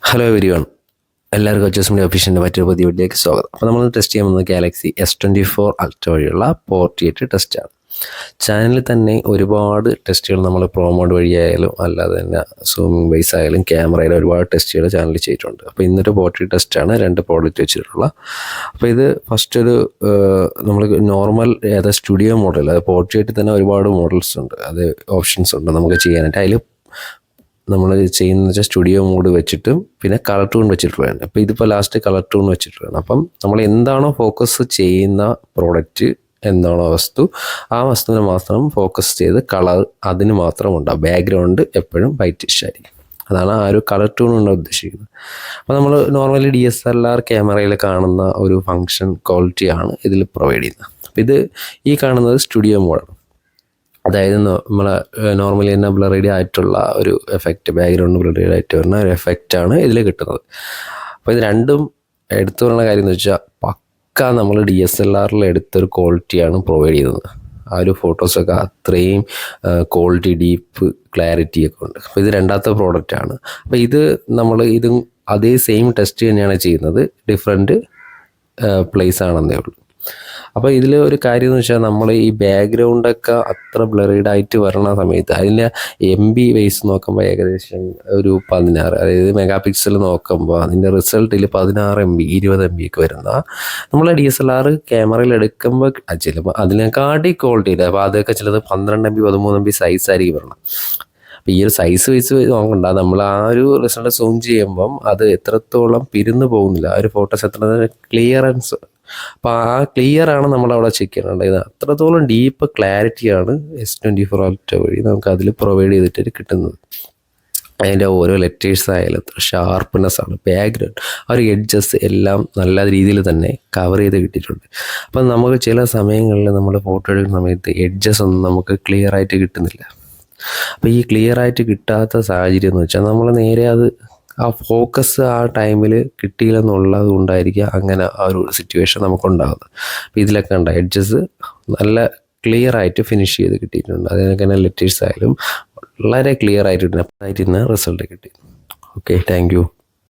Hello everyone, എല്ലാവർക്കും adjust media ഒഫീഷ്യലിൻ്റെ മറ്റൊരു പുതിയ വീഡിയോയിലേക്ക് സ്വാഗതം. അപ്പോൾ നമ്മൾ ടെസ്റ്റ് ചെയ്യാൻ പോകുന്നത് ഗാലക്സി S24 അൾട്ര വഴിയുള്ള പോർട്രേറ്റ് ടെസ്റ്റാണ്. ചാനലിൽ തന്നെ ഒരുപാട് ടെസ്റ്റുകൾ നമ്മൾ പ്രോ മോഡ് വഴിയായാലും അല്ലാതെ തന്നെ സൂമിംഗ് ബേസ് ആയാലും ക്യാമറയിൽ ഒരുപാട് ടെസ്റ്റുകൾ ചാനലിൽ ചെയ്തിട്ടുണ്ട്. അപ്പോൾ ഇന്നൊരു പോർട്രേറ്റ് ടെസ്റ്റാണ്, 2 പ്രോഡക്റ്റ് വെച്ചിട്ടുള്ള. അപ്പോൾ ഇത് ഫസ്റ്റ് ഒരു നമ്മൾ നോർമൽ ഏതാ സ്റ്റുഡിയോ മോഡൽ, അത് പോർട്രേറ്റിൽ തന്നെ ഒരുപാട് മോഡൽസ് ഉണ്ട്, അത് ഓപ്ഷൻസ് ഉണ്ട് നമുക്ക് ചെയ്യാനായിട്ട്. അതിൽ നമ്മൾ ചെയ്യുന്നത് വെച്ചാൽ സ്റ്റുഡിയോ മോഡ് വെച്ചിട്ടും പിന്നെ കളർ ടൂൺ വെച്ചിട്ടുള്ളതാണ്. അപ്പോൾ ഇതിപ്പോൾ ലാസ്റ്റ് കളർ ടൂൺ വെച്ചിട്ടുള്ളതാണ്. അപ്പം നമ്മൾ എന്താണോ ഫോക്കസ് ചെയ്യുന്ന പ്രോഡക്റ്റ്, എന്താണോ വസ്തു, ആ വസ്തുവിനെ മാത്രം ഫോക്കസ് ചെയ്ത് കളർ അതിന് മാത്രം ഉണ്ടാകും. ബാക്ക്ഗ്രൗണ്ട് എപ്പോഴും വൈറ്റിഷ് ആയിരിക്കും. അതാണ് ആ ഒരു കളർ ടൂൺ കൊണ്ട് ഉദ്ദേശിക്കുന്നത്. അപ്പോൾ നമ്മൾ നോർമലി DSLR ക്യാമറയിൽ കാണുന്ന ഒരു ഫങ്ഷൻ ക്വാളിറ്റിയാണ് ഇതിൽ പ്രൊവൈഡ് ചെയ്യുന്നത്. അപ്പോൾ ഇത് ഈ കാണുന്നത് സ്റ്റുഡിയോ മോഡാണ്. അതായത് നമ്മൾ നോർമലി തന്നെ ബ്ലറേഡ് ആയിട്ടുള്ള ഒരു എഫക്റ്റ്, ബാക്ക്ഗ്രൗണ്ട് ബ്ലറേഡ് ആയിട്ട് വരുന്ന ഒരു എഫക്റ്റാണ് ഇതിൽ കിട്ടുന്നത്. അപ്പോൾ ഇത് രണ്ടും എടുത്തു പറയുന്ന കാര്യം എന്ന് വെച്ചാൽ പക്ക നമ്മൾ DSLRൽ എടുത്തൊരു ക്വാളിറ്റിയാണ് പ്രൊവൈഡ് ചെയ്യുന്നത്. ആ ഒരു ഫോട്ടോസൊക്കെ അത്രയും ക്വാളിറ്റി, ഡീപ്പ് ക്ലാരിറ്റി ഒക്കെ ഉണ്ട്. അപ്പോൾ ഇത് രണ്ടാമത്തെ പ്രോഡക്റ്റാണ്. അപ്പോൾ ഇത് നമ്മൾ ഇതും അതേ സെയിം ടെസ്റ്റ് തന്നെയാണ് ചെയ്യുന്നത്, ഡിഫറെൻറ്റ് പ്ലേസ് ആണെന്നേ ഉള്ളൂ. അപ്പോൾ ഇതിൽ ഒരു കാര്യം എന്ന് വെച്ചാൽ നമ്മൾ ഈ ബാക്ക്ഗ്രൗണ്ടൊക്കെ അത്ര ബ്ലറീഡായിട്ട് വരണ സമയത്ത് അതിൻ്റെ MB വൈസ് നോക്കുമ്പോൾ ഏകദേശം ഒരു 16, അതായത് മെഗാ പിക്സൽ നോക്കുമ്പോൾ അതിൻ്റെ റിസൾട്ടിൽ 16 MB 20 MB ഒക്കെ വരുന്ന നമ്മൾ DSLR ക്യാമറയിൽ എടുക്കുമ്പോൾ ചിലപ്പോൾ അതിനെക്കാട്ടി ക്വാളിറ്റി ഇല്ല. അപ്പോൾ അതൊക്കെ ചിലത് 12 MB 13 MB സൈസായിരിക്കും വരണം. അപ്പോൾ ഈ ഒരു സൈസ് വൈസ് നോക്കണ്ട, നമ്മൾ ആ ഒരു റിസൾട്ട് സൂം ചെയ്യുമ്പം അത് എത്രത്തോളം പിരിന്ന് പോകുന്നില്ല, ആ ഒരു ഫോട്ടോസ് എത്ര ക്ലിയറൻസ്, അപ്പോൾ ആ ക്ലിയറാണ് നമ്മളവിടെ ചെക്ക് ചെയ്യേണ്ടത്. ഇത് അത്രത്തോളം ഡീപ്പ് ക്ലാരിറ്റിയാണ് S24 അൾട്ര വഴി നമുക്ക് അതിൽ പ്രൊവൈഡ് ചെയ്തിട്ട് കിട്ടുന്നത്. അതിൻ്റെ ഓരോ ലെറ്റേഴ്സ് ആയാലും ഷാർപ്പ്നെസ്സാണ്, ബാക്ക്ഗ്രൗണ്ട്, ആ ഒരു എഡ്ജസ് എല്ലാം നല്ല രീതിയിൽ തന്നെ കവർ ചെയ്ത് കിട്ടിയിട്ടുണ്ട്. അപ്പം നമുക്ക് ചില സമയങ്ങളിൽ നമ്മൾ ഫോട്ടോ എടുക്കുന്ന സമയത്ത് എഡ്ജസ് ഒന്നും നമുക്ക് ക്ലിയർ ആയിട്ട് കിട്ടുന്നില്ല. അപ്പോൾ ഈ ക്ലിയർ ആയിട്ട് കിട്ടാത്ത സാഹചര്യം എന്ന് വെച്ചാൽ നമ്മൾ നേരെ അത് ആ ഫോക്കസ് ആ ടൈമിൽ കിട്ടിയില്ലെന്നുള്ളത് കൊണ്ടായിരിക്കുക അങ്ങനെ ആ ഒരു സിറ്റുവേഷൻ നമുക്കുണ്ടാകുന്നത്. അപ്പോൾ ഇതിലൊക്കെ ഉണ്ട് എഡ്ജസ് നല്ല ക്ലിയർ ആയിട്ട് ഫിനിഷ് ചെയ്ത് കിട്ടിയിട്ടുണ്ട്. അതിനൊക്കെ തന്നെ ലെറ്റേഴ്സ് ആയാലും വളരെ ക്ലിയർ ആയിട്ട് റിസൾട്ട് കിട്ടി. Okay, thank you.